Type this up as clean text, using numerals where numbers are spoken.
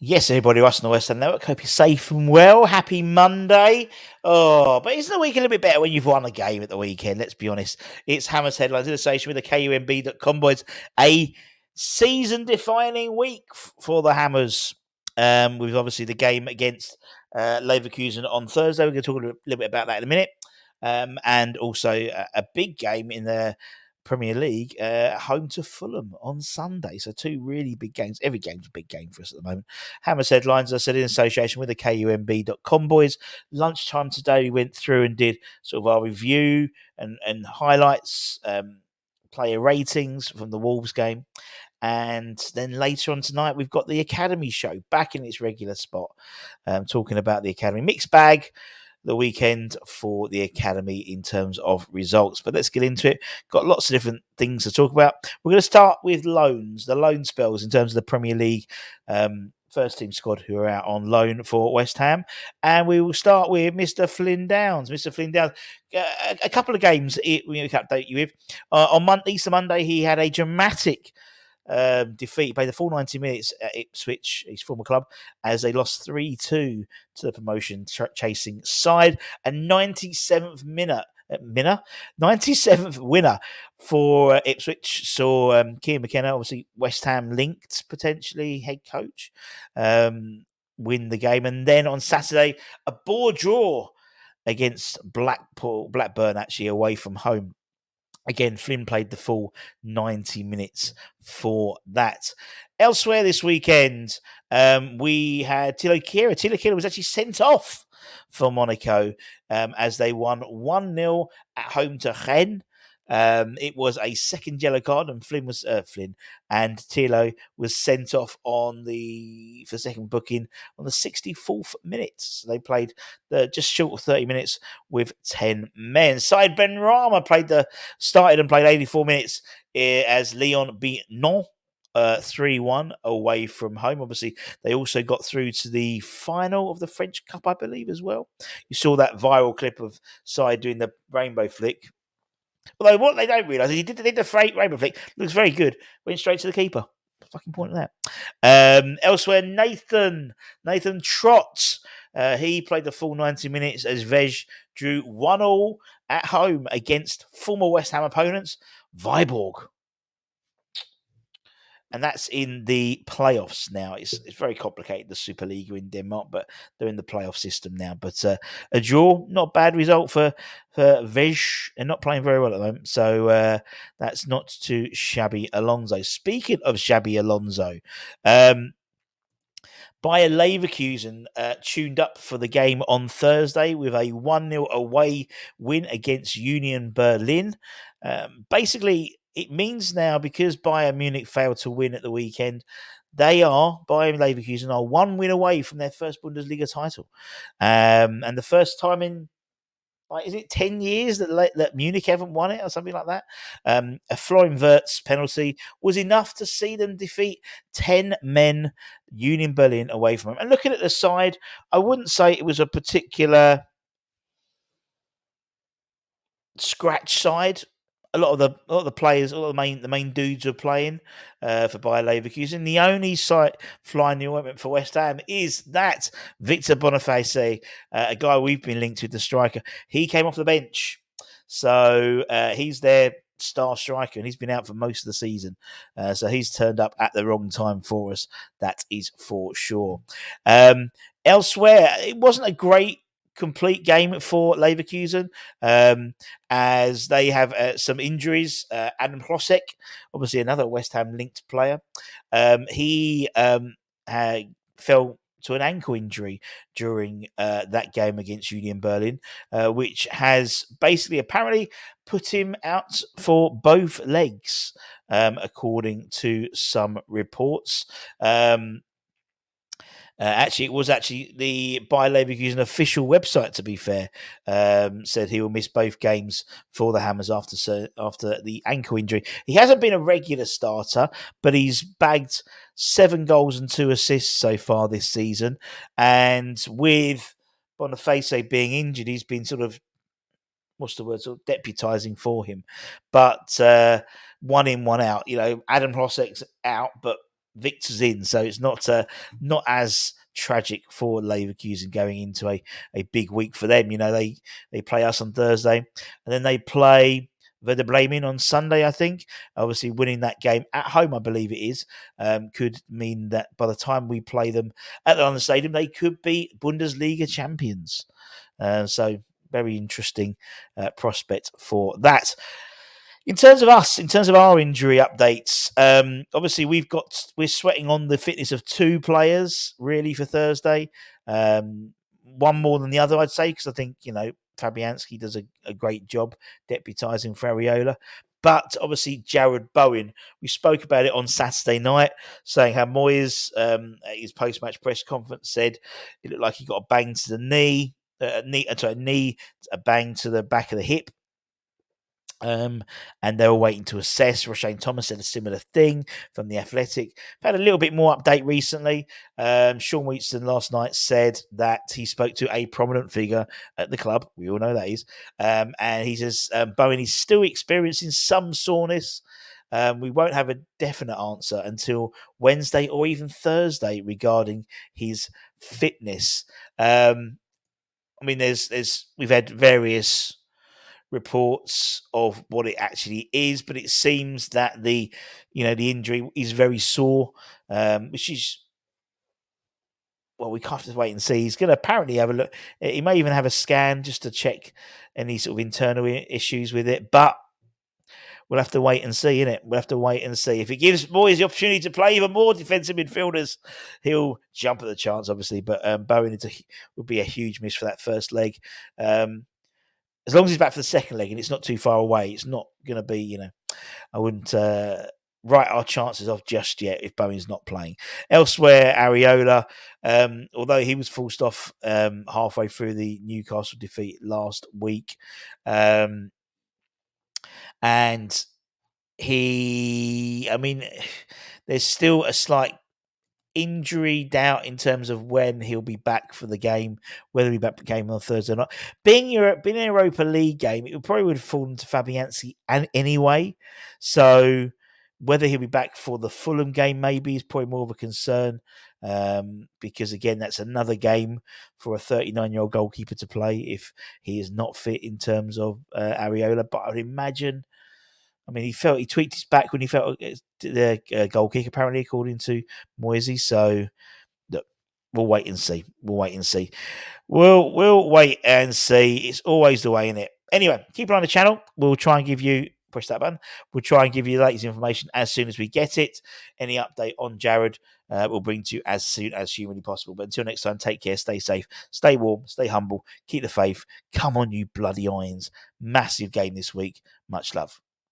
Yes, everybody, us on the West End Network. Hope you're safe and well. Happy Monday. Oh, but isn't the week a little bit better when you've won a game at the weekend? Let's be honest. It's Hammers Headlines in association with the KUMB.com boys. A season-defining week for the Hammers. With obviously the game against Leverkusen on Thursday. We're going to talk a little bit about that in a minute. And also a big game in the Premier League, home to Fulham on Sunday. So two really big games. Every game's a big game for us at the moment. Hammers Headlines, I said, in association with the KUMB.com boys. Lunchtime today, we went through and did sort of our review and highlights, player ratings from the Wolves game. And then later on tonight, we've got the Academy show back in its regular spot, talking about the Academy. Mixed bag the weekend for the Academy in terms of results. But let's get into it. Got lots of different things to talk about. We're going to start with loans, the loan spells in terms of the Premier League first team squad who are out on loan for West Ham. And we will start with Mr. Flynn Downs. Mr. Flynn Downs, a couple of games we can update you with. On Easter Monday, he had a dramatic defeat. He played the full 90 minutes at Ipswich, his former club, as they lost 3-2 to the promotion chasing side. A 97th winner 97th winner for Ipswich. Saw Kean McKenna, obviously West Ham linked potentially head coach, win the game. And then on Saturday, a bore draw against Blackburn, actually away from home. Again, Flynn played the full 90 minutes for that. Elsewhere this weekend, we had Thilo Kehrer. Thilo Kehrer was actually sent off for Monaco as they won 1-0 at home to Rennes. It was a second yellow card, and Flynn and Thilo was sent off for second booking on the 64th minute. So they played just short of 30 minutes with 10 men. Said Benrahma started and played 84 minutes as Lyon beat Nantes 3-1 away from home. Obviously, they also got through to the final of the French Cup, I believe, as well. You saw that viral clip of Said doing the rainbow flick. Although what they don't realise is he did the freight rainbow flick. Looks very good. Went straight to the keeper. Fucking point of that. Elsewhere, Nathan Trott. He played the full 90 minutes as Vej drew 1-1 at home against former West Ham opponents, Viborg. And that's in the playoffs now. It's very complicated, the Superliga in Denmark, but they're in the playoff system now. But a draw, not a bad result for Vej. They're not playing very well at the moment. So that's not too shabby Alonso. Speaking of shabby Alonso, Bayer Leverkusen tuned up for the game on Thursday with a 1-0 away win against Union Berlin. Basically, it means now, because Bayern Munich failed to win at the weekend, Bayern Leverkusen are one win away from their first Bundesliga title. And the first time in, is it 10 years that Munich haven't won it or something like that? A Florian Wirtz penalty was enough to see them defeat 10 men, Union Berlin, away from them. And looking at the side, I wouldn't say it was a particular scratch side. A lot of the players, the main dudes were playing for Bayer Leverkusen. The only flying the ointment for West Ham is that Victor Boniface, a guy we've been linked with, the striker. He came off the bench, so he's their star striker, and he's been out for most of the season. So he's turned up at the wrong time for us. That is for sure. Elsewhere, it wasn't a great complete game for Leverkusen, as they have some injuries. Adam Hlosek, obviously another West Ham linked player, he fell to an ankle injury during that game against Union Berlin, which has basically apparently put him out for both legs, according to some reports. Actually, it was actually the Bayer Leverkusen official website, to be fair, said he will miss both games for the Hammers after the ankle injury. He hasn't been a regular starter, but he's bagged 7 goals and 2 assists so far this season. And with Boniface being injured, he's been sort of, what's the word, sort of deputising for him. But one in, one out. Adam Hrosek's out, but Victor's in, so it's not as tragic for Leverkusen going into a big week for them. They play us on Thursday, and then they play Werder Bremen on Sunday, I think. Obviously, winning that game at home, I believe it is, could mean that by the time we play them at the London Stadium, they could be Bundesliga champions. So very interesting prospect for that. In terms of us, in terms of our injury updates, obviously we're sweating on the fitness of 2 players really for Thursday. One more than the other, I'd say, because I think Fabianski does a great job deputising for Areola. But obviously, Jared Bowen, we spoke about it on Saturday night, saying how Moyes, at his post-match press conference, said it looked like he got a bang to the knee, a bang to the back of the hip. And they were waiting to assess. Roshane Thomas said a similar thing from The Athletic. I've had a little bit more update recently. Sean Wheatston last night said that he spoke to a prominent figure at the club. We all know that is. And he says Bowen is still experiencing some soreness. We won't have a definite answer until Wednesday or even Thursday regarding his fitness. We've had various reports of what it actually is, but it seems that the injury is very sore, which is, well, we have to wait and see. He's going to apparently have a look. He may even have a scan just to check any sort of internal issues with it, but we'll have to wait and see, innit? We'll have to wait and see. If it gives Moyes the opportunity to play even more defensive midfielders, he'll jump at the chance, obviously. But Bowen would be a huge miss for that first leg. As long as he's back for the second leg and it's not too far away, it's not going to be, I wouldn't write our chances off just yet if Bowen's not playing. Elsewhere, Areola, although he was forced off halfway through the Newcastle defeat last week, and there's still a slight injury doubt in terms of when he'll be back for the game, whether he'll be back for the game on Thursday or not. Being a Europa League game, it probably would have fallen to Fabianski anyway. So whether he'll be back for the Fulham game maybe is probably more of a concern, because again, that's another game for a 39-year-old goalkeeper to play if he is not fit in terms of Areola. But I would imagine, he tweaked his back when he felt the goal kick, apparently, according to Moisey. So, look, we'll wait and see. We'll wait and see. It's always the way, isn't it? Anyway, keep it on the channel. We'll try and give you, push that button. We'll try and give you the latest information as soon as we get it. Any update on Jared, we'll bring to you as soon as humanly possible. But until next time, take care, stay safe, stay warm, stay humble, keep the faith. Come on, you bloody Irons. Massive game this week. Much love.